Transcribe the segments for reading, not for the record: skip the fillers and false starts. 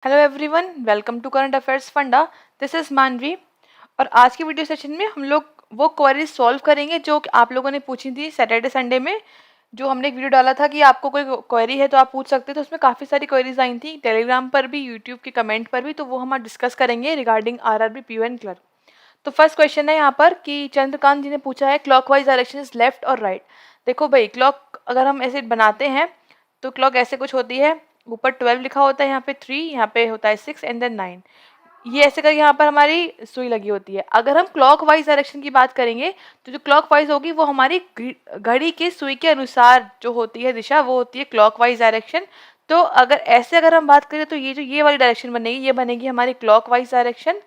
Hello everyone, welcome to current affairs funda. This is Manvi. और आज की वीडियो सेशन में हम लोग वो क्वेरीज सॉल्व करेंगे जो कि आप लोगों ने पूछी थी सैटरडे संडे में। जो हमने एक वीडियो डाला था कि आपको कोई क्वेरी है तो आप पूछ सकते थे, तो उसमें काफ़ी सारी क्वेरीज आई थी टेलीग्राम पर भी, यूट्यूब के कमेंट पर भी, तो वो हम आज डिस्कस करेंगे regarding RRB PO and clerk. तो फर्स्ट क्वेश्चन है यहाँ पर कि चंद्रकांत जी ने पूछा है क्लॉकवाइज डायरेक्शन इज लेफ्ट और राइट। देखो भाई, क्लॉक अगर हम ऐसे बनाते हैं तो क्लॉक ऐसे कुछ होती है। ऊपर 12 लिखा होता है, यहाँ पे 3, यहाँ पे होता है 6 एंड देन 9। ये ऐसे करके यहाँ पर हमारी सुई लगी होती है। अगर हम क्लॉक वाइज डायरेक्शन की बात करेंगे तो जो क्लॉक वाइज होगी वो हमारी घड़ी की सुई के अनुसार जो होती है दिशा, वो होती है क्लॉक वाइज डायरेक्शन। तो अगर हम बात करें तो ये वाली डायरेक्शन बनेगी, ये बनेगी हमारी क्लॉक वाइज डायरेक्शन,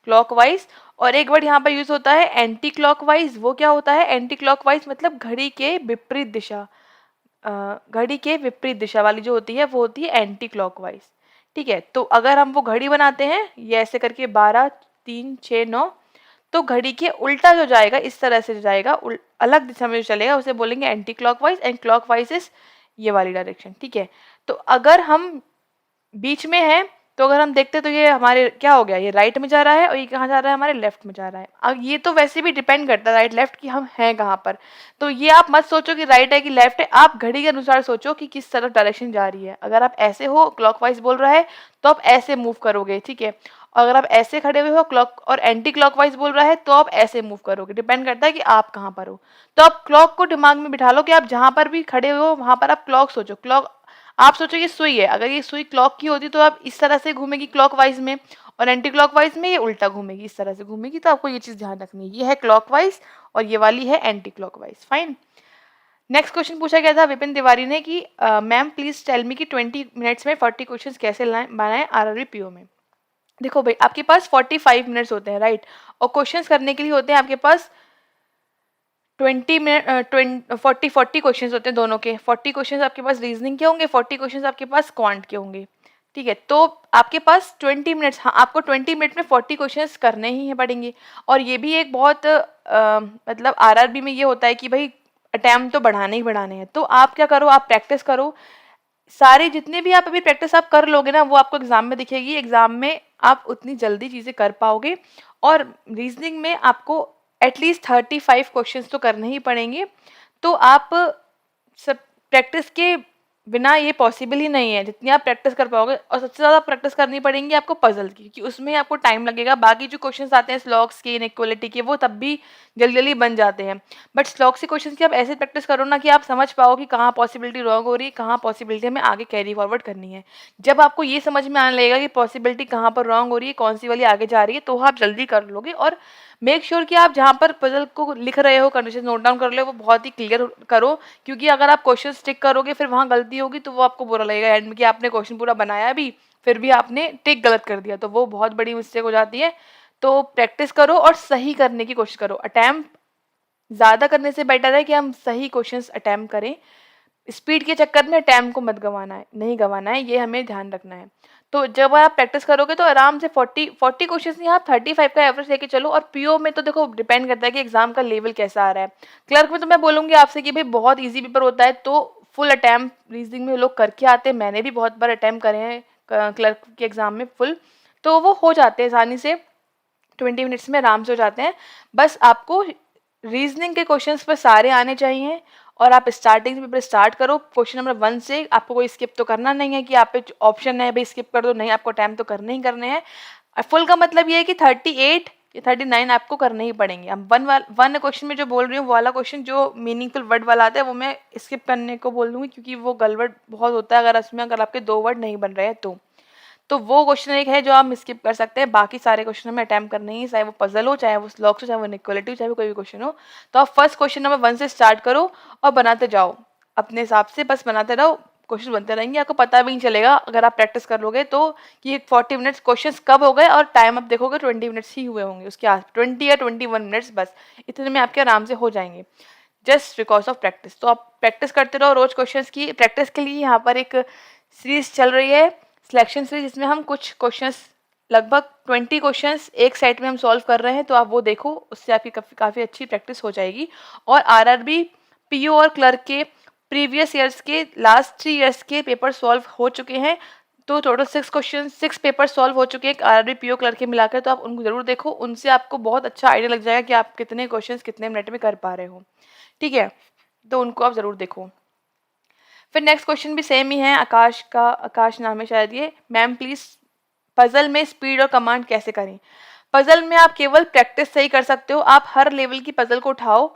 क्लॉकवाइज। और एक वर्ड यहाँ पर यूज होता है एंटी क्लॉकवाइज। वो क्या होता है एंटी क्लॉकवाइज? मतलब घड़ी के विपरीत दिशा। घड़ी के विपरीत दिशा वाली जो होती है वो होती है एंटी क्लॉकवाइज। ठीक है, तो अगर हम वो घड़ी बनाते हैं ये ऐसे करके 12, 3, 6, 9, तो घड़ी के उल्टा जो जाएगा, इस तरह से जो जाएगा, अलग दिशा में जो चलेगा उसे बोलेंगे anti clockwise. And clockwise is ये वाली डायरेक्शन। ठीक है, तो अगर हम बीच में है तो अगर हम देखते तो ये हमारे क्या हो गया, ये राइट में जा रहा है और ये कहाँ जा रहा है, हमारे लेफ्ट में जा रहा है। अब ये तो वैसे भी डिपेंड करता है राइट लेफ्ट कि हम हैं कहाँ पर। तो ये आप मत सोचो कि राइट है कि लेफ्ट है, आप घड़ी के अनुसार सोचो कि किस तरफ डायरेक्शन जा रही है। अगर आप ऐसे हो, क्लॉकवाइज बोल रहा है, तो आप ऐसे मूव करोगे। ठीक है, और अगर आप ऐसे खड़े हुए हो क्लॉक और एंटी क्लॉकवाइज बोल रहा है तो आप ऐसे मूव करोगे। डिपेंड करता है कि आप कहाँ पर हो। तो आप क्लॉक को दिमाग में बिठा लो कि आप जहाँ पर भी खड़े हो वहां पर आप क्लॉक सोचो। क्लॉक आप सोचो ये सुई है, अगर ये सुई क्लॉक की होती तो आप इस तरह से घूमेगी क्लॉकवाइज में, और एंटी क्लॉकवाइज में ये उल्टा घूमेगी, इस तरह से घूमेगी। तो आपको ये चीज ध्यान रखनी है, ये है क्लॉकवाइज और ये वाली है anti clockwise. Fine. Next question पूछा गया था विपिन तिवारी ने कि मैम प्लीज टेल मी कि 20 मिनट्स में 40 क्वेश्चन कैसे बनाए आरआरबी पीओ में। देखो भाई, आपके पास 45 मिनट्स होते हैं, राइट, और क्वेश्चंस करने के लिए होते हैं आपके पास 20 मिनट 40 क्वेश्चन होते हैं दोनों के। 40 क्वेश्चन आपके पास रीजनिंग के होंगे, 40 क्वेश्चन आपके पास क्वांट के होंगे। ठीक है, तो आपके पास 20 मिनट्स, हाँ आपको 20 मिनट में 40 क्वेश्चन करने ही पड़ेंगे। और ये भी एक बहुत मतलब आरआरबी में ये होता है कि भाई अटैम्प्ट तो बढ़ाने ही बढ़ाने हैं। तो आप क्या करो, आप प्रैक्टिस करो। सारे जितने भी आप अभी प्रैक्टिस आप कर लोगे ना, वो आपको एग्जाम में दिखेगी। एग्जाम में आप उतनी जल्दी चीजें कर पाओगे। और रीजनिंग में आपको एटलीस्ट 35 क्वेश्चंस तो करने ही पड़ेंगे। तो आप सब प्रैक्टिस के बिना ये पॉसिबल ही नहीं है, जितनी आप प्रैक्टिस कर पाओगे। और सबसे ज़्यादा प्रैक्टिस करनी पड़ेंगी आपको पजल की, क्योंकि उसमें आपको टाइम लगेगा। बाकी जो क्वेश्चंस आते हैं स्लॉग्स के, इनइक्वालिटी के, वो तब भी जल्दी जल्दी बन जाते हैं। बट स्लॉग्स के क्वेश्चंस की आप ऐसे प्रैक्टिस करो ना कि आप समझ पाओ कि कहाँ पॉसिबिलिटी रॉन्ग हो रही है, कहाँ पॉसिबिलिटी हमें आगे कैरी फॉरवर्ड करनी है। जब आपको ये समझ में आने लगेगा कि पॉसिबिलिटी कहाँ पर रॉन्ग हो रही है, कौन सी वाली आगे जा रही है, तो आप जल्दी कर लोगे। और मेक श्योर कि आप जहाँ पर पजल को लिख रहे हो, कंडीशन नोट डाउन कर ले, वो बहुत ही क्लियर करो। क्योंकि अगर आप क्वेश्चन टिक करोगे फिर वहाँ गलती होगी तो वो आपको बुरा लगेगा एंड में कि आपने क्वेश्चन पूरा बनाया भी, फिर भी आपने टिक गलत कर दिया, तो वो बहुत बड़ी मिस्टेक हो जाती है। तो प्रैक्टिस करो और सही करने की कोशिश करो। अटैम्प्ट ज़्यादा करने से बेटर है कि हम सही क्वेश्चंस अटैम्प्ट करें। स्पीड के चक्कर में टाइम को मत गंवाना है, नहीं गंवाना है, ये हमें ध्यान रखना है। तो जब आप प्रैक्टिस करोगे तो आराम से 40 क्वेश्चंस नहीं, आप 35 का एवरेज लेके चलो। और पीओ में तो देखो डिपेंड करता है कि एग्जाम का लेवल कैसा आ रहा है। क्लर्क में तो मैं बोलूँगी आपसे कि भाई बहुत ईजी पेपर होता है, तो फुल अटैम्प्ट रीजनिंग में लोग करके आते हैं। मैंने भी बहुत बार अटैम्प्ट करे हैं क्लर्क के एग्जाम में फुल, तो वो हो जाते हैं आसानी से, 20 मिनट्स में आराम से हो जाते हैं। बस आपको रीजनिंग के क्वेश्चंस पर सारे आने चाहिए। और आप स्टार्टिंग से पेपर स्टार्ट करो क्वेश्चन नंबर 1 से। आपको कोई स्किप तो करना नहीं है कि आप पे ऑप्शन है भाई स्किप कर दो, नहीं, आपको टाइम तो करने ही करने हैं। फुल का मतलब ये है कि 38 या 39 आपको करने ही पड़ेंगे। अब वन क्वेश्चन में जो बोल रही हूँ वो वाला क्वेश्चन जो मीनिंगफुल वर्ड वाला आता है वो मैं स्किप करने को बोल दूंगी, क्योंकि वो गलवर्ड बहुत होता है अगर आपके 2 वर्ड नहीं बन रहे हैं तो वो क्वेश्चन एक है जो आप स्किप कर सकते हैं। बाकी सारे क्वेश्चन हमें अटैम्प्ट करने ही, चाहे वो पजल हो, चाहे वो स्लॉग्स हो, चाहे वो इनइक्वालिटी हो, चाहे वो कोई भी क्वेश्चन हो। तो आप फर्स्ट क्वेश्चन नंबर 1 से स्टार्ट करो और बनाते जाओ अपने हिसाब से, बस बनाते रहो। क्वेश्चन बनते रहेंगे, आपको पता भी नहीं चलेगा अगर आप प्रैक्टिस कर लोगे तो कि 40 मिनट्स क्वेश्चंस कब हो गए, और टाइम आप देखोगे 20 मिनट्स ही हुए होंगे, उसके आस 20 या 21 मिनट्स, बस इतने में आपके आराम से हो जाएंगे, जस्ट बिकॉज ऑफ प्रैक्टिस। तो आप प्रैक्टिस करते रहो रोज क्वेश्चंस की। प्रैक्टिस के लिए यहाँ पर एक सीरीज चल रही है, सिलेक्शन सीरीज, जिसमें हम कुछ क्वेश्चंस, लगभग 20 क्वेश्चंस एक सेट में हम सॉल्व कर रहे हैं। तो आप वो देखो, उससे आपकी काफ़ी अच्छी प्रैक्टिस हो जाएगी। और आरआरबी पीओ और क्लर्क के प्रीवियस ईयर्स के लास्ट 3 ईयर्स के पेपर सॉल्व हो चुके हैं। तो टोटल 6 क्वेश्चन 6 पेपर सॉल्व हो चुके हैं आरआरबी पीओ क्लर्क के मिलाकर, तो आप उनको ज़रूर देखो, उनसे आपको बहुत अच्छा आइडिया लग जाएगा कि आप कितने क्वेश्चंस कितने मिनट में कर पा रहे हो। ठीक है, तो उनको आप ज़रूर देखो। फिर नेक्स्ट क्वेश्चन भी सेम ही है, आकाश का, आकाश नाम है शायद ये। मैम प्लीज़ पजल में स्पीड और कमांड कैसे करें? पजल में आप केवल प्रैक्टिस से ही कर सकते हो। आप हर लेवल की पजल को उठाओ,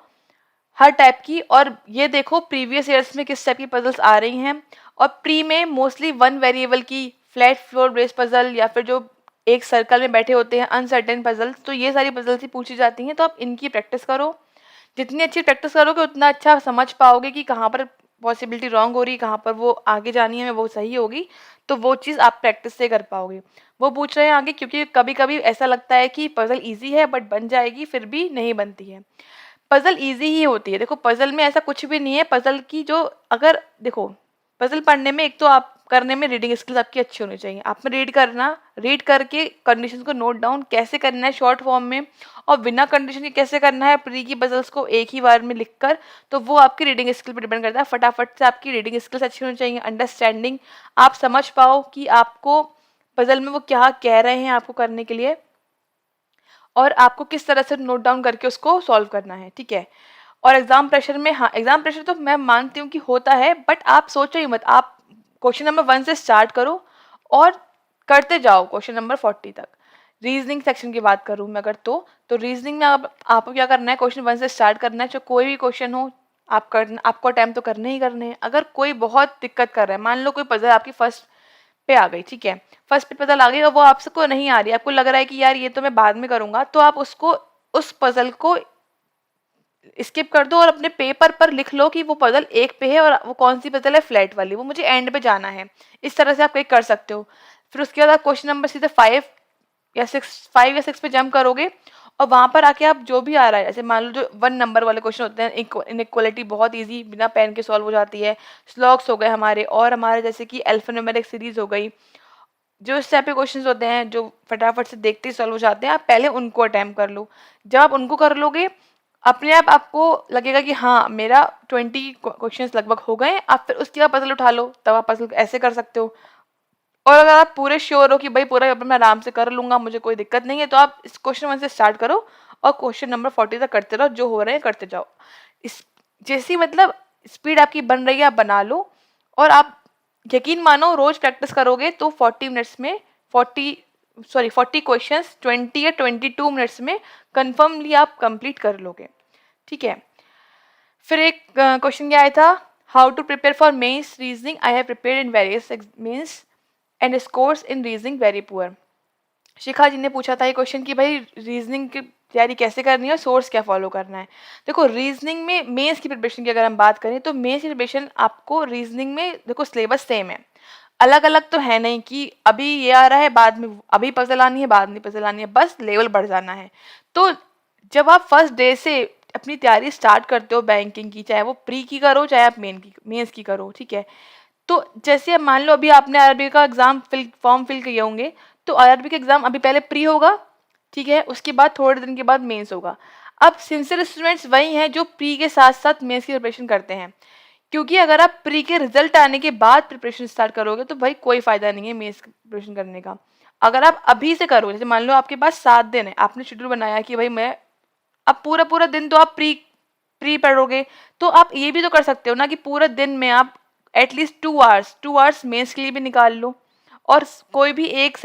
हर टाइप की, और ये देखो प्रीवियस ईयर्स में किस टाइप की पजल्स आ रही हैं। और प्री में मोस्टली वन वेरिएबल की फ्लैट फ्लोर बेस्ड पजल, या फिर जो एक सर्कल में बैठे होते हैं अनसर्टेन पजल्स, तो ये सारी पजल्स ही पूछी जाती हैं। तो आप इनकी प्रैक्टिस करो, जितनी अच्छी प्रैक्टिस करोगे उतना अच्छा समझ पाओगे कि कहाँ पर पॉसिबिलिटी रॉन्ग हो रही है, कहाँ पर वो आगे जानी है वो सही होगी। तो वो चीज़ आप प्रैक्टिस से कर पाओगे। वो पूछ रहे हैं आगे, क्योंकि कभी कभी ऐसा लगता है कि पजल ईजी है बट बन जाएगी, फिर भी नहीं बनती है। पजल ईजी ही होती है। देखो पजल में ऐसा कुछ भी नहीं है। पजल की जो, अगर देखो पजल पढ़ने में एक तो आप करने में रीडिंग स्किल्स आपकी अच्छी होनी चाहिए। आप में रीड करना, रीड करके कंडीशंस को नोट डाउन कैसे करना है शॉर्ट फॉर्म में, और बिना कंडीशन के कैसे करना है प्री की पजल्स को एक ही बार में लिखकर, तो वो आपकी रीडिंग स्किल पर डिपेंड करता है। फटाफट से आपकी रीडिंग स्किल्स अच्छी होनी चाहिए, अंडरस्टैंडिंग, आप समझ पाओ कि आपको पजल में वो क्या कह रहे हैं आपको करने के लिए, और आपको किस तरह से नोट डाउन करके उसको सॉल्व करना है। ठीक है, और एग्जाम प्रेशर में, हाँ एग्जाम प्रेशर तो मैं मानती हूँ कि होता है, बट आप सोचो ही मत। आप क्वेश्चन नंबर 1 से स्टार्ट करो और करते जाओ क्वेश्चन नंबर 40 तक। रीजनिंग सेक्शन की बात करूँ मैं अगर, तो रीजनिंग में आपको क्या करना है, क्वेश्चन 1 से स्टार्ट करना है। जो कोई भी क्वेश्चन हो आपको अटैम्प्ट तो करने ही करने हैं। अगर कोई बहुत दिक्कत कर रहा है, मान लो कोई पजल आपकी फर्स्ट पे आ गई, ठीक है, फर्स्ट पे पजल आ गई और वो आपको नहीं आ रही, आपको लग रहा है कि यार ये तो मैं बाद में करूंगा, तो आप उसको, उस पजल को स्किप कर दो और अपने पेपर पर लिख लो कि वो पजल एक पे है और वो कौन सी पजल है, फ्लैट वाली, वो मुझे एंड पे जाना है। इस तरह से आप क्लिक कर सकते हो। फिर उसके बाद आप क्वेश्चन नंबर सीधे 5 या 6 पे जंप करोगे, और वहां पर आके आप जो भी आ रहा है, जैसे मान लो जो 1 नंबर वाले क्वेश्चन होते हैं, इनइक्वालिटी बहुत इजी बिना पेन के सॉल्व हो जाती है, स्लॉग्स हो गए हमारे, और हमारे जैसे कि अल्फान्यूमेरिक सीरीज हो गई, जो इस टाइप के क्वेश्चंस होते हैं जो फटाफट से देखते ही सॉल्व हो जाते हैं, आप पहले उनको अटेम्प्ट कर लो। जब आप उनको कर लोगे, अपने आप आपको लगेगा कि हाँ मेरा 20 क्वेश्चंस लगभग हो गए। आप फिर उसके बाद पजल उठा लो, तब आप पजल ऐसे कर सकते हो। और अगर आप पूरे श्योर हो कि भाई पूरा पेपर मैं आराम से कर लूंगा, मुझे कोई दिक्कत नहीं है, तो आप इस क्वेश्चन 1 से स्टार्ट करो और क्वेश्चन नंबर 40 तक करते रहो, जो हो रहे हैं करते जाओ। इस जैसी मतलब स्पीड आपकी बन रही है आप बना लो, और आप यकीन मानो रोज प्रैक्टिस करोगे तो 40 मिनट्स में 40 क्वेश्चंस 20 या 22 मिनट्स में कन्फर्मली आप कंप्लीट कर लोगे। ठीक है, फिर एक क्वेश्चन क्या आया था, how to prepare for mains reasoning, I have prepared in various mains and scores in reasoning very poor. Shikha ji ने पूछा था ये क्वेश्चन कि भाई रीजनिंग की तैयारी कैसे करनी है और सोर्स क्या फॉलो करना है। देखो रीजनिंग में मेंस की प्रिपरेशन की अगर हम बात करें, तो मेंस की प्रिपरेशन आपको रीजनिंग में, देखो सिलेबस सेम है, अलग अलग तो है नहीं कि अभी ये आ रहा है बाद में अभी पजल आनी है, बाद में पजल आनी है, बस लेवल बढ़ जाना है। तो जब आप फर्स्ट डे से अपनी तैयारी स्टार्ट करते हो बैंकिंग की, चाहे वो प्री की करो चाहे आप मेंस की करो, ठीक है, तो जैसे अब मान लो अभी आपने आरआरबी का एग्जाम फॉर्म फिल किए होंगे, तो आरआरबी का एग्जाम अभी पहले प्री होगा, ठीक है, उसके बाद थोड़े दिन के बाद मेंस होगा। अब सिंसियर स्टूडेंट्स वही हैं जो प्री के साथ साथ मेंस की प्रिपरेशन करते हैं, क्योंकि अगर आप प्री के रिजल्ट आने के बाद प्रिपरेशन स्टार्ट करोगे तो भाई कोई फायदा नहीं है मेंस की प्रिपरेशन करने का। अगर आप अभी से करोगे, जैसे मान लो आपके पास 7 दिन है, आपने शेड्यूल बनाया कि भाई मैं अब पूरा पूरा दिन, तो आप प्री प्री पढ़ोगे, तो आप ये भी तो कर सकते हो ना कि पूरे दिन में आप एटलीस्ट 2 आवर्स मेंस के लिए भी निकाल लो, और कोई भी एक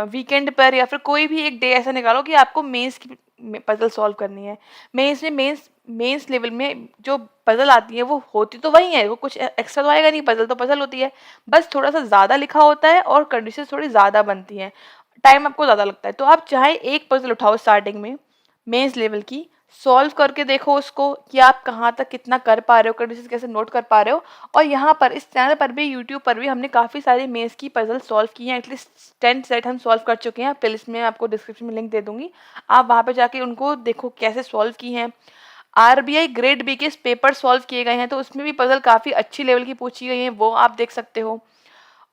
वीकेंड पर या फिर कोई भी एक डे ऐसा निकालो कि आपको मेंस की पजल सॉल्व करनी है। मेंस लेवल में जो पजल आती है वो होती तो वही है, वो कुछ एक्स्ट्रा तो आएगा नहीं, पजल तो पजल होती है, बस थोड़ा सा ज़्यादा लिखा होता है और कंडीशन थोड़ी ज़्यादा बनती हैं, टाइम आपको ज़्यादा लगता है। तो आप चाहे एक पजल उठाओ स्टार्टिंग में मेंस लेवल की, सॉल्व करके देखो उसको कि आप कहाँ तक कितना कर पा रहे हो, कंडीशन कैसे नोट कर पा रहे हो। और यहाँ पर इस चैनल पर भी, यूट्यूब पर भी हमने काफ़ी सारे मेंस की पजल सॉल्व की हैं, एटलीस्ट 10 सेट हम सॉल्व कर चुके हैं। प्लेलिस्ट में आपको डिस्क्रिप्शन में लिंक दे दूंगी, आप वहाँ पे जाके उनको देखो कैसे सॉल्व की हैं। आरबीआई ग्रेड बी के पेपर सॉल्व किए गए हैं, तो उसमें भी पजल काफ़ी अच्छी लेवल की पूछी गई हैं, वो आप देख सकते हो।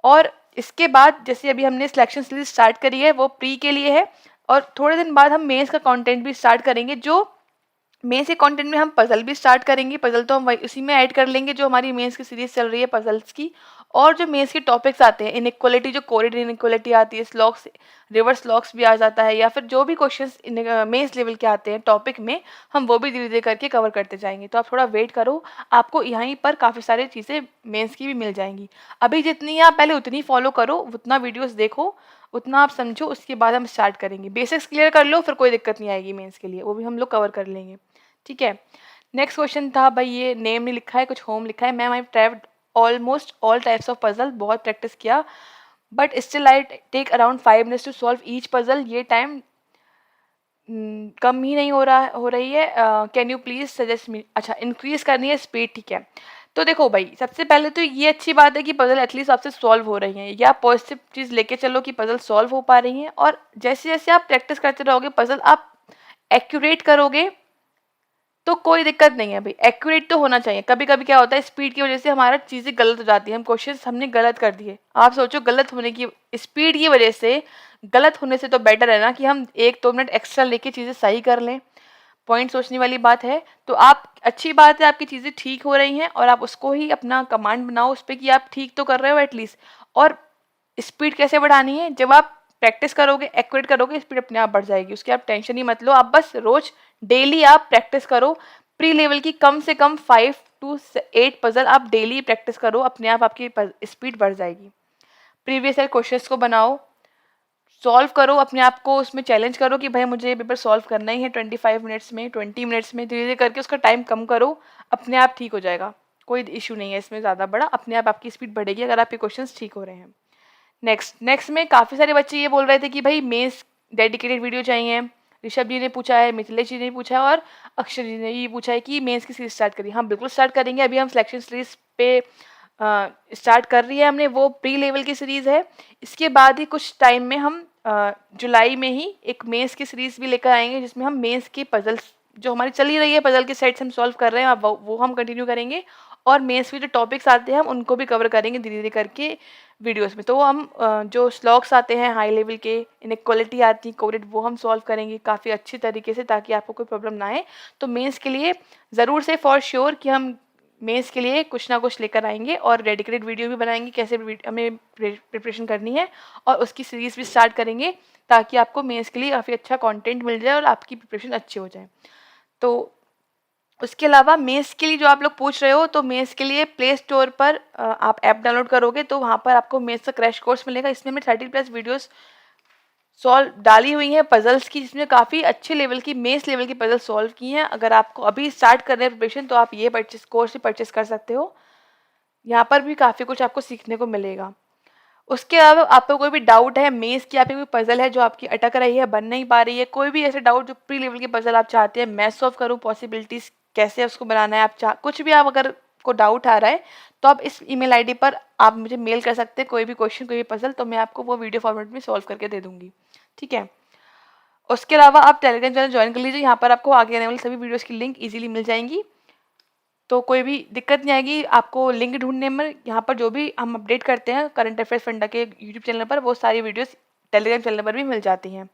और इसके बाद जैसे अभी हमने सिलेक्शन सीरीज स्टार्ट करी है, वो प्री के लिए है, और थोड़े दिन बाद हम मेंस का कंटेंट भी स्टार्ट करेंगे। जो मेंस के कंटेंट में हम पजल भी स्टार्ट करेंगे, पजल तो हम वही उसी में ऐड कर लेंगे जो हमारी मेंस की सीरीज चल रही है पजल्स की, और जो मेंस के टॉपिक्स आते हैं, इनइक्वालिटी, जो कोरिड इनइक्वालिटी आती है, स्लॉक्स, रिवर्स लॉक्स भी आ जाता है, या फिर जो भी क्वेश्चंस मेंस लेवल के आते हैं टॉपिक में, हम वो भी धीरे धीरे करके कवर करते जाएंगे। तो आप थोड़ा वेट करो, आपको यहीं पर काफ़ी सारी चीज़ें मेंस की भी मिल जाएंगी। अभी जितनी आप पहले उतनी फॉलो करो, उतना वीडियोस देखो, उतना आप समझो, उसके बाद हम स्टार्ट करेंगे। बेसिक्स क्लियर कर लो, फिर कोई दिक्कत नहीं आएगी मेंस के लिए, वो भी हम लोग कवर कर लेंगे। ठीक है। नेक्स्ट क्वेश्चन था भाई, ये नेम नहीं लिखा है, कुछ होम लिखा है। Ma'am I tried almost all types of puzzle, बहुत प्रैक्टिस किया, but still I take around 5 minutes to solve each puzzle. ये टाइम कम ही नहीं हो रही है, can you please suggest me. अच्छा, इंक्रीज करनी है स्पीड, ठीक है। तो देखो भाई, सबसे पहले तो ये अच्छी बात है कि पजल एटलीस्ट आपसे सॉल्व हो रही हैं, या पॉजिटिव चीज़ लेके चलो कि पजल सॉल्व हो पा रही हैं, और जैसे जैसे आप प्रैक्टिस करते रहोगे, पजल आप एक्यूरेट करोगे, तो कोई दिक्कत नहीं है भाई, एक्यूरेट तो होना चाहिए। कभी कभी क्या होता है, स्पीड की वजह से हमारा चीज़ें गलत हो जाती है, हम क्वेश्चन हमने गलत कर दिए। आप सोचो, गलत होने की स्पीड की वजह से, गलत होने से तो बेटर है ना कि हम 1-2 मिनट एक्स्ट्रा लेके चीज़ें सही कर लें। पॉइंट सोचने वाली बात है। तो आप, अच्छी बात है, आपकी चीज़ें ठीक हो रही हैं, और आप उसको ही अपना कमांड बनाओ उस पर कि आप ठीक तो कर रहे हो एटलीस्ट। और स्पीड कैसे बढ़ानी है, जब आप प्रैक्टिस करोगे, एक्यूरेट करोगे, स्पीड अपने आप बढ़ जाएगी, उसकी आप टेंशन ही मत लो। आप बस रोज डेली आप प्रैक्टिस करो, प्री लेवल की कम से कम 5 to 8 पजल आप डेली प्रैक्टिस करो, अपने आप आपकी स्पीड बढ़ जाएगी। प्रीवियस ईयर क्वेश्चंस को बनाओ, सॉल्व करो, अपने आप को उसमें चैलेंज करो कि भाई मुझे ये पेपर सॉल्व करना ही है 25 मिनट्स में, 20 मिनट्स में। धीरे धीरे करके उसका टाइम कम करो, अपने आप ठीक हो जाएगा, कोई इशू नहीं है इसमें ज़्यादा बड़ा, अपने आप आपकी स्पीड बढ़ेगी अगर आपके क्वेश्चंस ठीक हो रहे हैं। नेक्स्ट में काफ़ी सारे बच्चे ये बोल रहे थे कि भाई मेंस डेडिकेटेड वीडियो चाहिए। ऋषभ जी ने पूछा है, मिथिलेश जी ने पूछा है, और अक्षर जी ने ये पूछा है कि मेंस की सीरीज स्टार्ट करिए। हाँ, बिल्कुल स्टार्ट करेंगे। अभी हम सिलेक्शन सीरीज पे स्टार्ट कर रही है हमने, वो प्री लेवल की सीरीज़ है। इसके बाद ही कुछ टाइम में हम जुलाई में ही एक मेंस की सीरीज़ भी लेकर आएंगे, जिसमें हम मेंस के पजल्स, जो हमारी चल ही रही है, पजल के सेट्स हम सॉल्व कर रहे हैं, अब वो हम कंटिन्यू करेंगे, और मेंस के जो टॉपिक्स आते हैं हम उनको भी कवर करेंगे धीरे धीरे करके वीडियोस में। तो हम जो स्लॉग्स आते हैं हाई लेवल के, इनइक्वालिटी आती है, कोडेड, वो हम सॉल्व करेंगे काफ़ी अच्छी तरीके से, ताकि आपको कोई प्रॉब्लम ना आए। तो मेंस के लिए ज़रूर से फॉर श्योर कि हम मेंस के लिए कुछ ना कुछ लेकर आएंगे, और डेडिकेटेड वीडियो भी बनाएंगे कैसे हमें प्रिपरेशन करनी है, और उसकी सीरीज़ भी स्टार्ट करेंगे, ताकि आपको मेंस के लिए काफ़ी अच्छा कंटेंट मिल जाए और आपकी प्रिपरेशन अच्छी हो जाए। तो उसके अलावा मेंस के लिए जो आप लोग पूछ रहे हो, तो मेंस के लिए प्ले स्टोर पर आप ऐप डाउनलोड करोगे, तो वहाँ पर आपको मेंस का क्रैश कोर्स मिलेगा। इसमें मैं 30+ वीडियोस सॉल्व डाली हुई हैं पजल्स की, जिसमें काफ़ी अच्छे लेवल की, मेंस लेवल की पजल सॉल्व की हैं। अगर आपको अभी स्टार्ट करना है प्रिपरेशन, तो आप ये कोर्स ही परचेस कर सकते हो। यहाँ पर भी काफ़ी कुछ आपको सीखने को मिलेगा। उसके अलावा आपको कोई भी डाउट है मेंस की, आपकी कोई पजल है जो आपकी अटक रही है, बन नहीं पा रही है, कोई भी ऐसे डाउट जो प्री लेवल की पजल आप चाहते हैं मैं सॉल्व करूँ, पॉसिबिलिटीज़ कैसे उसको बनाना है, कुछ भी आप अगर को डाउट आ रहा है, तो आप इस ईमेल आईडी पर आप मुझे मेल कर सकते हैं, कोई भी क्वेश्चन, कोई भी पजल, तो मैं आपको वो वीडियो फॉर्मेट में सॉल्व करके दे दूँगी। ठीक है। उसके अलावा आप टेलीग्राम चैनल ज्वाइन कर लीजिए, यहाँ पर आपको आगे आने वाली सभी वीडियोज़ की लिंक ईजिली मिल जाएंगी, तो कोई भी दिक्कत नहीं आएगी आपको लिंक ढूंढने में। यहाँ पर जो भी हम अपडेट करते हैं करंट अफेयर्स फंडा के यूट्यूब चैनल पर, वो सारी वीडियोस टेलीग्राम चैनल पर भी मिल जाती हैं।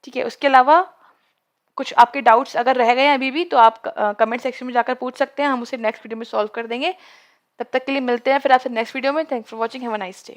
ठीक है। उसके अलावा कुछ आपके डाउट्स अगर रह गए हैं अभी भी, तो आप कमेंट सेक्शन में जाकर पूछ सकते हैं, हम उसे नेक्स्ट वीडियो में सॉल्व कर देंगे। तब तक के लिए मिलते हैं फिर आपसे नेक्स्ट वीडियो में। Thanks for watching, have a nice day.